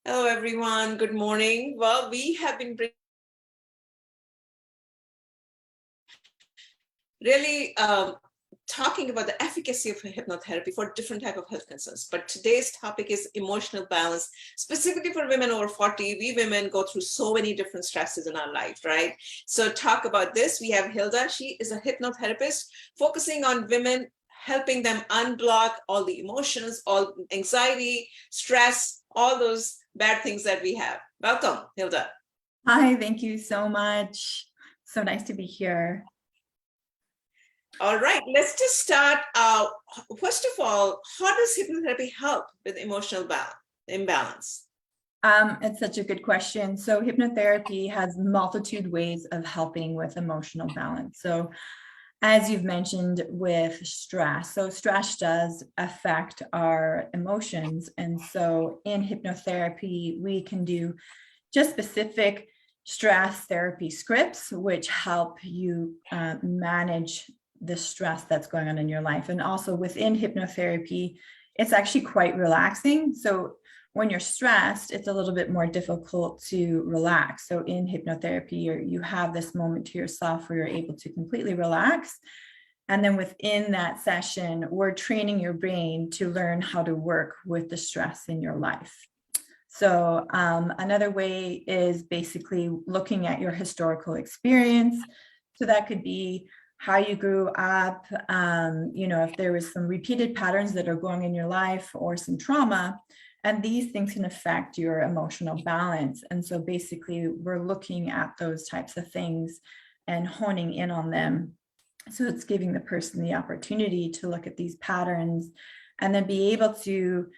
Hello, everyone. Good morning. Well, we have been really talking about the efficacy of hypnotherapy for different type of health concerns. But today's topic is emotional balance, specifically for women over 40. We women go through so many different stresses in our life, right? So talk about this. We have Hilda. She is a hypnotherapist focusing on women, helping them unblock all the emotions, all anxiety, stress, all those bad things that we have. Welcome, Hilda. Hi, thank you so much. So nice to be here. All right, let's just start. First of all, how does hypnotherapy help with emotional imbalance? It's such a good question. So hypnotherapy has multitude ways of helping with emotional balance. So as you've mentioned with stress, so stress does affect our emotions. And so in hypnotherapy, we can do just specific stress therapy scripts, which help you manage the stress that's going on in your life. And also within hypnotherapy, it's actually quite relaxing. So when you're stressed, it's a little bit more difficult to relax. So in hypnotherapy, you have this moment to yourself where you're able to completely relax. And then within that session, we're training your brain to learn how to work with the stress in your life. So another way is basically looking at your historical experience. So that could be how you grew up, if there was some repeated patterns that are going in your life or some trauma, and these things can affect your emotional balance. And so basically we're looking at those types of things and honing in on them. So it's giving the person the opportunity to look at these patterns and then be able to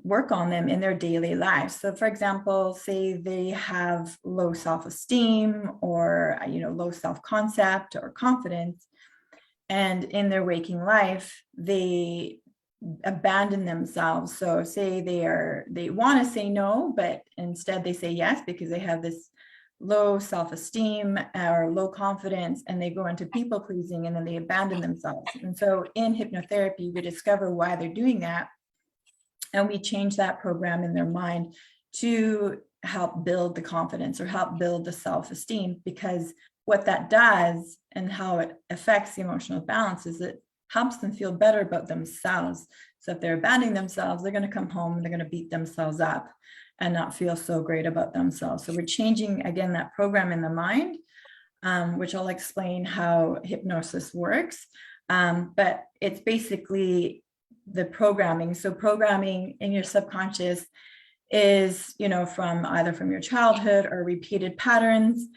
work on them in their daily lives. So for example, say they have low self-esteem or low self-concept or confidence, and in their waking life they abandon themselves. So say they want to say no, but instead they say yes because they have this low self-esteem or low confidence, and they go into people pleasing and then they abandon themselves. And so in hypnotherapy, we discover why they're doing that, and we change that program in their mind to help build the confidence or help build the self-esteem, because what that does and how it affects the emotional balance is it helps them feel better about themselves. So if they're abandoning themselves, they're going to come home and they're going to beat themselves up and not feel so great about themselves. So we're changing, again, that program in the mind, which I'll explain how hypnosis works. But it's basically the programming. So programming in your subconscious is, from either from your childhood or repeated patterns.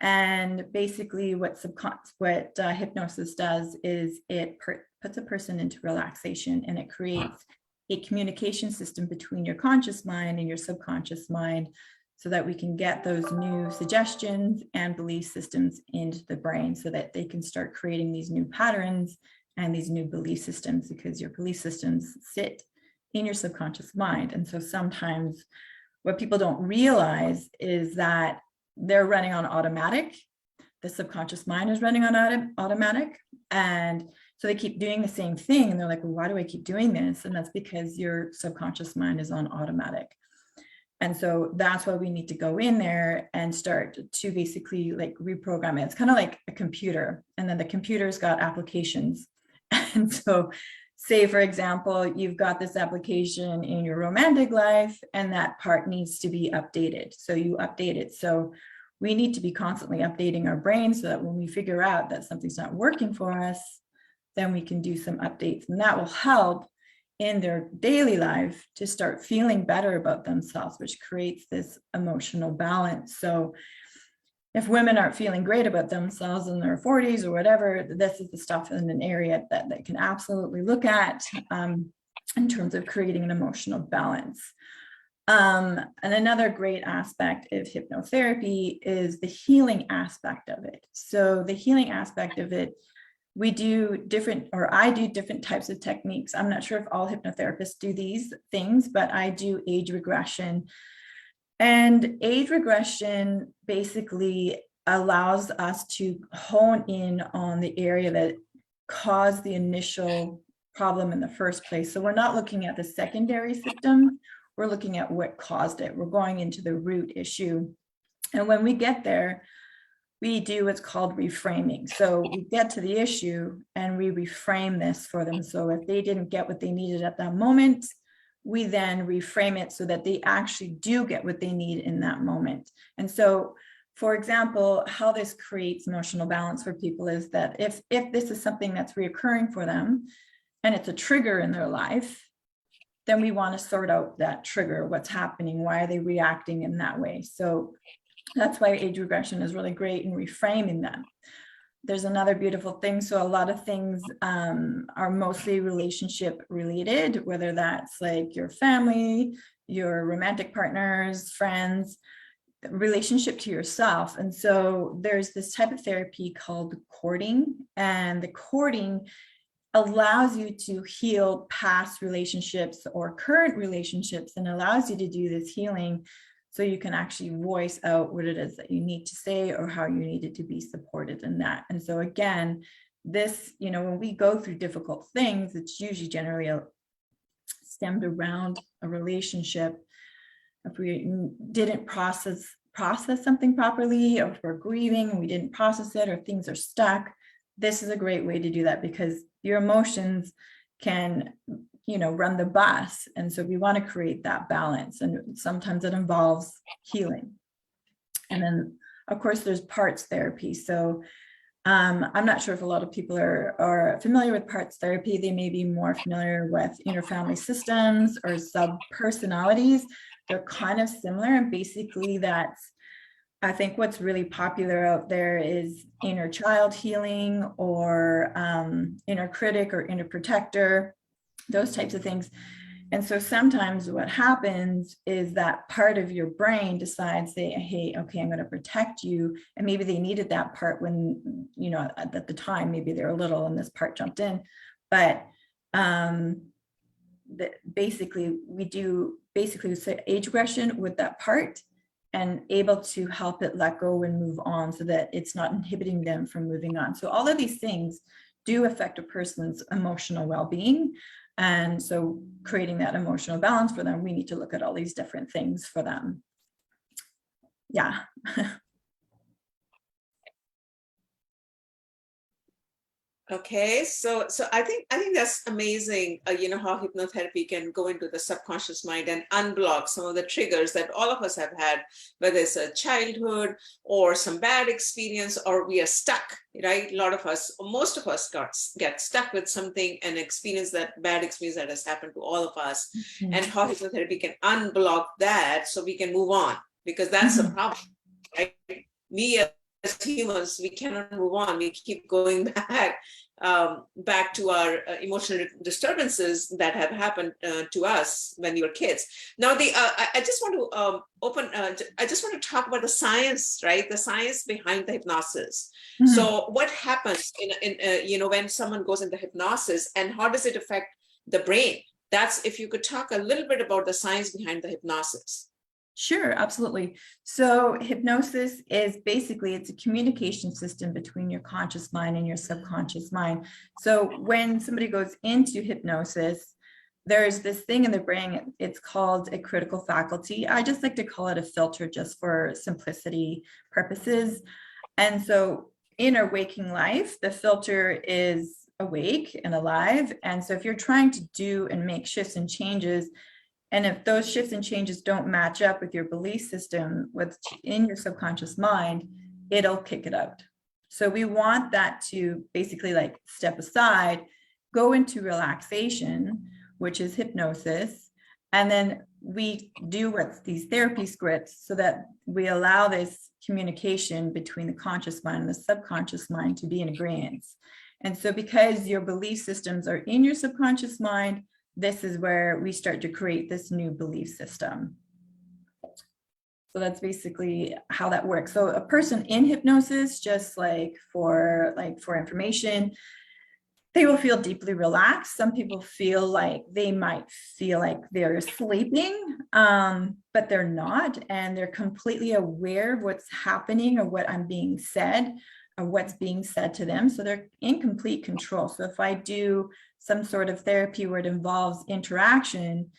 And basically what hypnosis does is it puts a person into relaxation, and it creates a communication system between your conscious mind and your subconscious mind so that we can get those new suggestions and belief systems into the brain so that they can start creating these new patterns and these new belief systems, because your belief systems sit in your subconscious mind. And so sometimes what people don't realize is that they're running on automatic. The subconscious mind is running on automatic. And so they keep doing the same thing. And they're like, well, why do I keep doing this? And that's because your subconscious mind is on automatic. And so that's why we need to go in there and start to basically like reprogram it. It's kind of like a computer, and then the computer's got applications. And so say, for example, you've got this application in your romantic life and that part needs to be updated. So you update it. So we need to be constantly updating our brain so that when we figure out that something's not working for us, then we can do some updates, and that will help in their daily life to start feeling better about themselves, which creates this emotional balance. So if women aren't feeling great about themselves in their 40s or whatever, this is the stuff in an area that they can absolutely look at in terms of creating an emotional balance. And another great aspect of hypnotherapy is the healing aspect of it. So the healing aspect of it, I do different types of techniques. I'm not sure if all hypnotherapists do these things, but I do age regression. And age regression basically allows us to hone in on the area that caused the initial problem in the first place. So we're not looking at the secondary symptom. we're looking at what caused it. We're going into the root issue. And when we get there, we do what's called reframing. So we get to the issue and we reframe this for them. So if they didn't get what they needed at that moment, we then reframe it so that they actually do get what they need in that moment. And so, for example, how this creates emotional balance for people is that if this is something that's reoccurring for them and it's a trigger in their life, then we want to sort out that trigger, what's happening, why are they reacting in that way? So that's why age regression is really great in reframing them. There's another beautiful thing. So a lot of things are mostly relationship related, whether that's like your family, your romantic partners, friends, relationship to yourself. And so there's this type of therapy called courting, and the courting allows you to heal past relationships or current relationships, and allows you to do this healing so you can actually voice out what it is that you need to say or how you needed to be supported in that. And so again, this, when we go through difficult things, it's usually generally stemmed around a relationship. If we didn't process something properly, or if we're grieving and we didn't process it, or things are stuck, this is a great way to do that, because your emotions can run the bus. And so we want to create that balance. And sometimes it involves healing. And then, of course, there's parts therapy. So I'm not sure if a lot of people are familiar with parts therapy. They may be more familiar with inner family systems or subpersonalities. They're kind of similar. And basically I think what's really popular out there is inner child healing, or inner critic or inner protector, those types of things. And so sometimes what happens is that part of your brain decides, hey, okay, I'm going to protect you. And maybe they needed that part when, at the time, maybe they were little and this part jumped in. But basically we do age regression with that part, and able to help it let go and move on, so that it's not inhibiting them from moving on. So all of these things do affect a person's emotional well-being. And so creating that emotional balance for them, we need to look at all these different things for them. Yeah. Okay, so I think that's amazing. How hypnotherapy can go into the subconscious mind and unblock some of the triggers that all of us have had, whether it's a childhood or some bad experience, or we are stuck, right? A lot of us, most of us get stuck with something and experience that bad experience that has happened to all of us, and how hypnotherapy can unblock that so we can move on, because that's the problem, right? We as humans, we cannot move on. We keep going back to our emotional disturbances that have happened to us when we were kids. Now, I just want to I just want to talk about the science, right? The science behind the hypnosis. Mm-hmm. So, what happens when someone goes into hypnosis, and how does it affect the brain? That's, if you could talk a little bit about the science behind the hypnosis. Sure, absolutely. So hypnosis is basically, it's a communication system between your conscious mind and your subconscious mind. So when somebody goes into hypnosis, there's this thing in the brain, it's called a critical faculty. I just like to call it a filter, just for simplicity purposes. And so in our waking life, the filter is awake and alive. And so if you're trying to do and make shifts and changes, and if those shifts and changes don't match up with your belief system, what's in your subconscious mind, it'll kick it out. So we want that to basically like step aside, go into relaxation, which is hypnosis. And then we do what's these therapy scripts, so that we allow this communication between the conscious mind and the subconscious mind to be in agreement. And so because your belief systems are in your subconscious mind, this is where we start to create this new belief system. So that's basically how that works. So a person in hypnosis, just like for information, they will feel deeply relaxed. Some people feel like they might feel like they're sleeping, but they're not. And they're completely aware of what's happening or what I'm being said or what's being said to them. So they're in complete control. So if I do some sort of therapy where it involves interaction,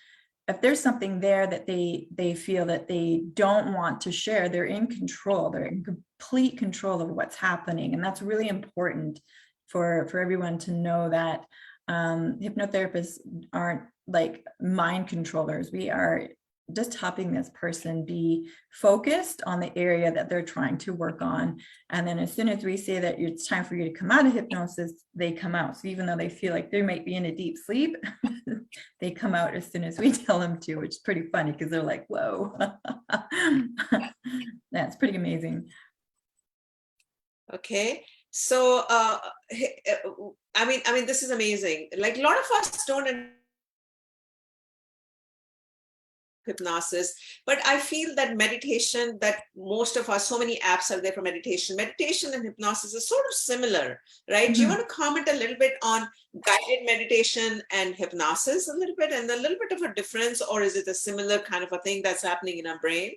if there's something there that they feel that they don't want to share, they're in control, they're in complete control of what's happening. And that's really important for everyone to know, that hypnotherapists aren't like mind controllers. We are just helping this person be focused on the area that they're trying to work on. And then as soon as we say that it's time for you to come out of hypnosis, they come out. So even though they feel like they might be in a deep sleep, they come out as soon as we tell them to, which is pretty funny because they're like, whoa. That's pretty amazing. Okay. So, I mean, this is amazing. Like a lot of us don't hypnosis, but I feel that meditation, that most of us, so many apps are there for meditation. Meditation and hypnosis is sort of similar, right? Do you want to comment a little bit on guided meditation and hypnosis a little bit, and a little bit of a difference, or is it a similar kind of a thing that's happening in our brain?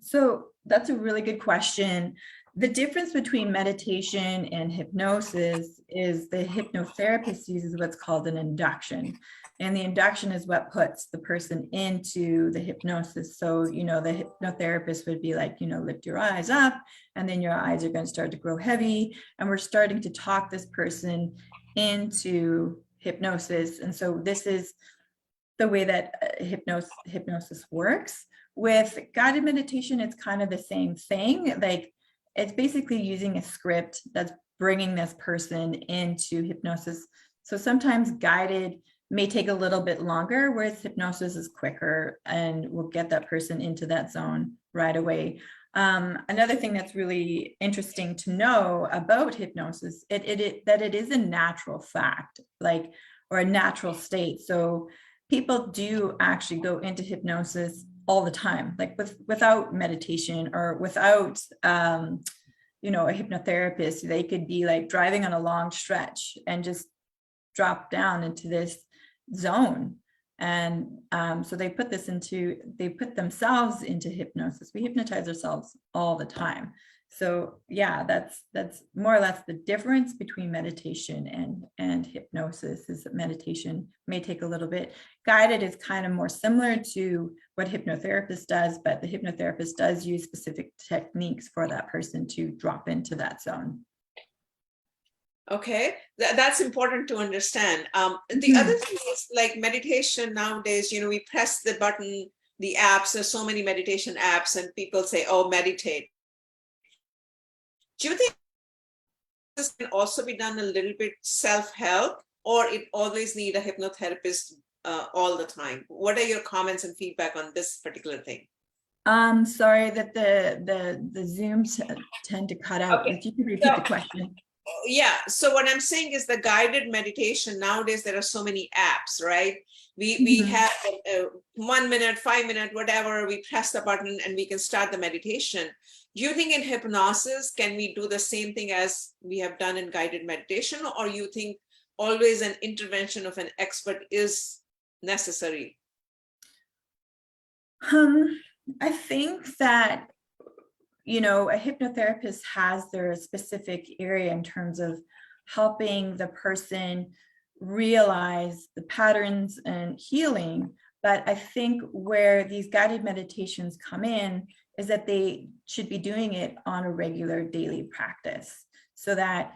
So that's a really good question. The difference between meditation and hypnosis is the hypnotherapist uses what's called an induction. And the induction is what puts the person into the hypnosis. So, the hypnotherapist would be like, lift your eyes up, and then your eyes are going to start to grow heavy. And we're starting to talk this person into hypnosis. And so this is the way that hypnosis works. With guided meditation, it's kind of the same thing. Like, it's basically using a script that's bringing this person into hypnosis. So sometimes guided may take a little bit longer, whereas hypnosis is quicker and will get that person into that zone right away. Another thing that's really interesting to know about hypnosis, that it is a natural fact, or a natural state. So people do actually go into hypnosis all the time, like without meditation or without a hypnotherapist. They could be like driving on a long stretch and just drop down into this zone. And so they put themselves into hypnosis. We hypnotize ourselves all the time. So yeah, that's more or less the difference between meditation and hypnosis, is that meditation may take a little bit. Guided is kind of more similar to what hypnotherapist does, but the hypnotherapist does use specific techniques for that person to drop into that zone. Okay, that's important to understand. The other thing is, like meditation nowadays, we press the button, the apps, there's so many meditation apps, and people say, oh, meditate. Do you think this can also be done a little bit self-help, or it always need a hypnotherapist all the time? What are your comments and feedback on this particular thing? Sorry that the Zooms tend to cut out. Okay. If you could repeat the question. Yeah, so what I'm saying is the guided meditation, nowadays there are so many apps, right? We have 1 minute, 5 minute, whatever, we press the button and we can start the meditation. Do you think in hypnosis, can we do the same thing as we have done in guided meditation, or you think always an intervention of an expert is necessary? I think that a hypnotherapist has their specific area in terms of helping the person realize the patterns and healing. But I think where these guided meditations come in is that they should be doing it on a regular daily practice, so that,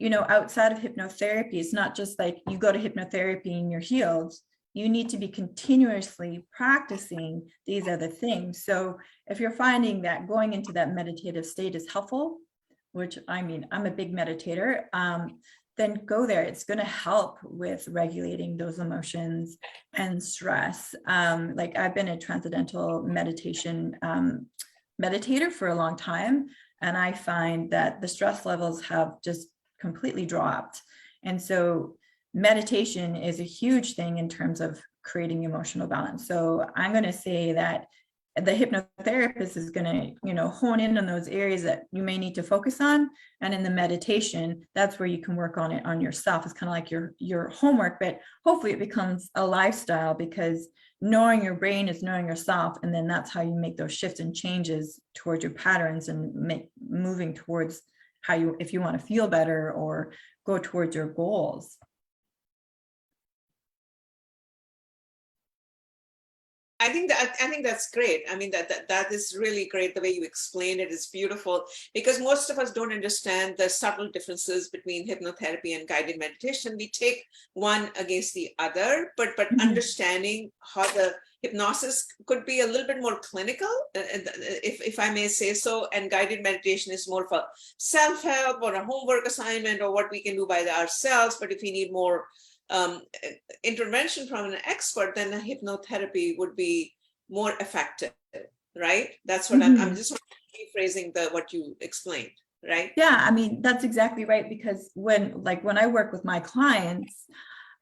outside of hypnotherapy, it's not just like you go to hypnotherapy and you're healed. You need to be continuously practicing these other things. So if you're finding that going into that meditative state is helpful, which I'm a big meditator, then go there. It's going to help with regulating those emotions and stress. Like, I've been a transcendental meditation meditator for a long time, and I find that the stress levels have just completely dropped. And so meditation is a huge thing in terms of creating emotional balance. So I'm going to say that the hypnotherapist is going to, hone in on those areas that you may need to focus on. And in the meditation, that's where you can work on it on yourself. It's kind of like your homework, but hopefully it becomes a lifestyle, because knowing your brain is knowing yourself. And then that's how you make those shifts and changes towards your patterns and moving towards if you want to feel better or go towards your goals. I think that's great. I mean, that is really great. The way you explain it is beautiful, because most of us don't understand the subtle differences between hypnotherapy and guided meditation. We take one against the other, but Mhm. understanding how the hypnosis could be a little bit more clinical, if I may say so, and guided meditation is more for self-help or a homework assignment or what we can do by ourselves. But if we need more intervention from an expert, then a hypnotherapy would be more effective, right? That's what I'm Mhm. just rephrasing what you explained, right? Yeah, I mean, that's exactly right. Because when I work with my clients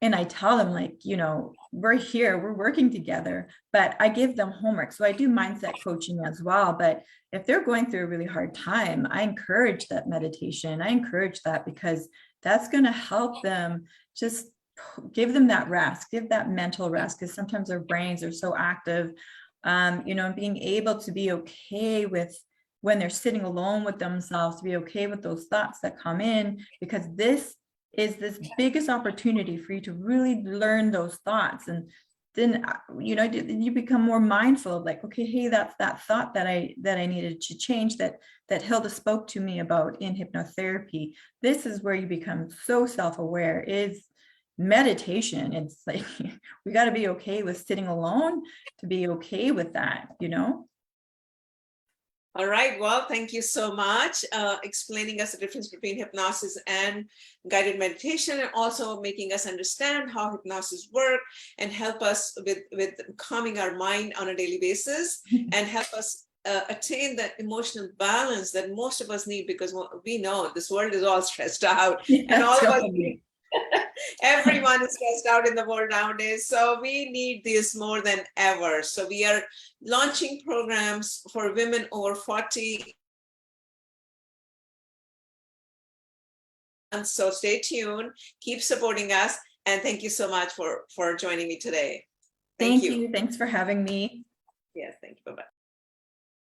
and I tell them, like, you know, we're here, we're working together, but I give them homework. So I do mindset coaching as well. But if they're going through a really hard time, I encourage that meditation. I encourage that because that's going to help them just give them that rest, give that mental rest, because sometimes their brains are so active, you know, and being able to be okay with when they're sitting alone with themselves, to be okay with those thoughts that come in, because this is this biggest opportunity for you to really learn those thoughts. And then, you know, you become more mindful of, like, okay, hey, that's that thought that I needed to change, that Hilda spoke to me about in hypnotherapy. This is where you become so self-aware, is meditation. It's like, we got to be okay with sitting alone, to be okay with that, you know? All right, well, thank you so much explaining us the difference between hypnosis and guided meditation, and also making us understand how hypnosis work and help us with calming our mind on a daily basis, and help us attain the emotional balance that most of us need, because we know this world is all stressed out, and Yeah, all of us totally. everyone is stressed out in the world nowadays. So we need this more than ever. So we are launching programs for women over 40. And so stay tuned, keep supporting us. And thank you so much for joining me today. Thank Thank you. you. Thanks for having me. Yes, thank you. Bye-bye.